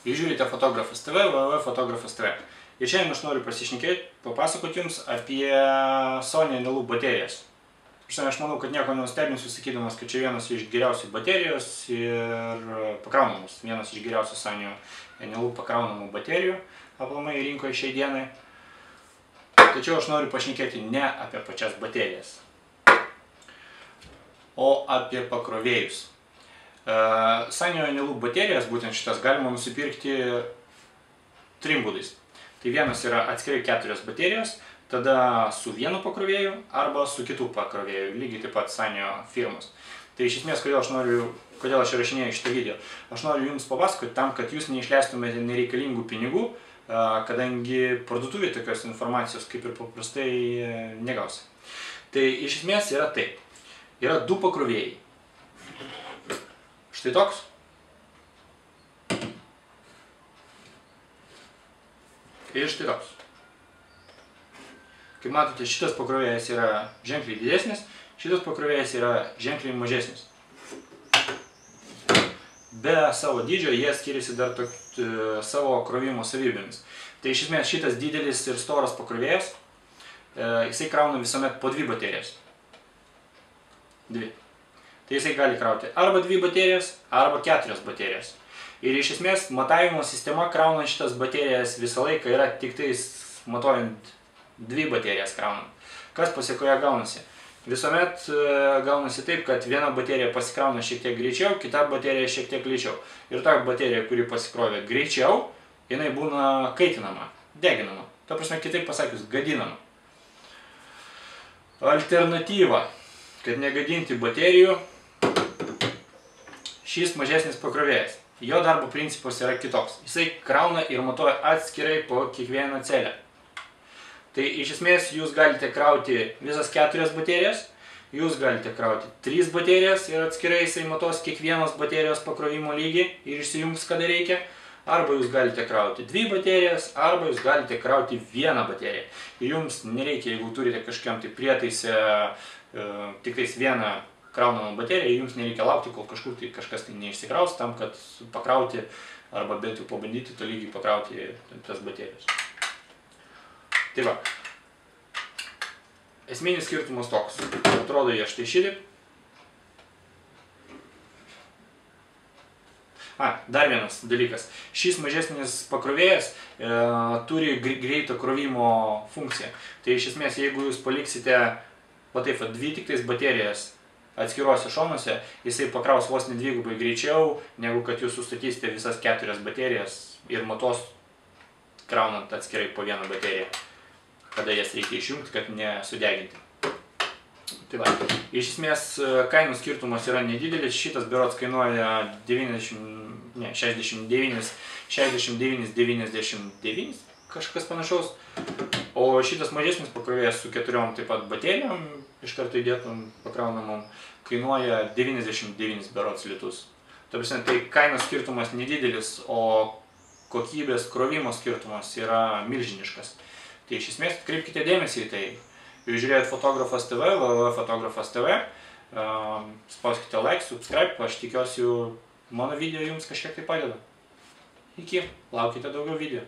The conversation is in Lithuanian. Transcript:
Jūs žiūrite Fotografas TV, www.fotografas TV. Ir šiandien aš noriu papasakoti jums apie Sony Eneloop baterijas. Aš manau, kad nieko nenustebinsiu sakydamas, kad čia vienas iš geriausių baterijos ir pakraunamus. Vienas iš geriausių Sony Eneloop pakraunamų baterijų aplamai rinkoje šiai dienai. Tačiau aš noriu pašnekėti ne apie pačias baterijas, o apie pakrovėjus. Sony Eneloop baterijas, būtent šitas, galima nusipirkti trim būdais. Tai vienas yra atskirai 4 baterijos, tada su vienu pakrovėju arba su kitų pakrovėjų, lygiai taip pat Sony firmos. Tai iš esmės, kodėl aš įrašinėju šitą video. Aš noriu jums papasakoti tam, kad jūs neišleistumėte nereikalingų pinigų, kadangi parduotuvėje tokios informacijos kaip ir paprastai negausi. Tai iš esmės yra taip. Yra 2 pakrovėjai. Štai toks. Ir štai toks. Kaip matote, šitas pakrovėjas yra ženkliai didesnis, šitas pakrovėjas yra ženkliai mažesnis. Be savo dydžio jie skiriasi dar savo krovimo savybėmis. Tai iš esmės šitas didelis ir storas pakrovėjas, jisai krauna visuomet po 2 baterijas. 2. Tai jisai gali krauti arba 2 baterijas, arba 4 baterijas. Ir iš esmės matavimo sistema kraunant šitas baterijas visą laiką yra tik tais matuojant 2 baterijas kraunant. Kas pasiekoje gaunasi? Visuomet gaunasi taip, kad viena baterija pasikrauna šiek tiek greičiau, kita baterija šiek tiek lėčiau. Ir ta baterija, kuri pasikrovė greičiau, jinai būna kaitinama, deginama. Ta prasme, kitaip pasakius, gadinama. Alternatyva, kad negadinti baterijų, šis mažesnis pakrovėjas. Jo darbo principas yra kitoks. Jisai krauna ir matuoja atskirai po kiekvieną celę. Tai iš esmės jūs galite krauti visas 4 baterijas, jūs galite krauti 3 baterijas ir atskirai jisai matuos kiekvienos baterijos pakrovimo lygį ir išsijungs kada reikia. Arba jūs galite krauti 2 baterijas, arba jūs galite krauti 1 bateriją. Ir jums nereikia, jeigu turite kažkiam tai prietaise tik tais vieną kraunamą bateriją, jums nereikia laukti, kol kažkur tai kažkas tai neišsikraus, tam, kad pakrauti arba bent jau pabandyti tolygiai pakrauti tas baterijas. Tai va. Esminis skirtumas toks. Atrodo jie štai šitaip. Dar vienas dalykas. Šis mažesnis pakrovėjas turi greito krovimo funkciją. Tai iš esmės, jeigu jūs paliksite taip, 2 tik tais baterijas atskiruose šonuose, jisai pakraus vos ne 2 greičiau, negu kad jūs sustatysite visas 4 baterijas ir matuos kraunant atskirai po 1 bateriją, kada jas reikia išjungti, kad nesudeginti. Tai va, iš esmės kainų skirtumas yra nedidelis, šitas berods kainuoja 69,99, kažkas panašaus. O šitas mažesnis pakrovėjas su 4 taip pat baterijom, iš karto įdėtum pakraunamom, kainuoja 99 berods litus. Ta prasme, tai kainos skirtumas nedidelis, o kokybės krovimo skirtumas yra milžiniškas. Tai iš esmės atkreipkite dėmesį į tai. Jūs žiūrėjot Fotografas TV, www.fotografas TV, spauskite like, subscribe, aš tikiuosi mano video jums kažkiek tai padeda. Iki, laukite daugiau video.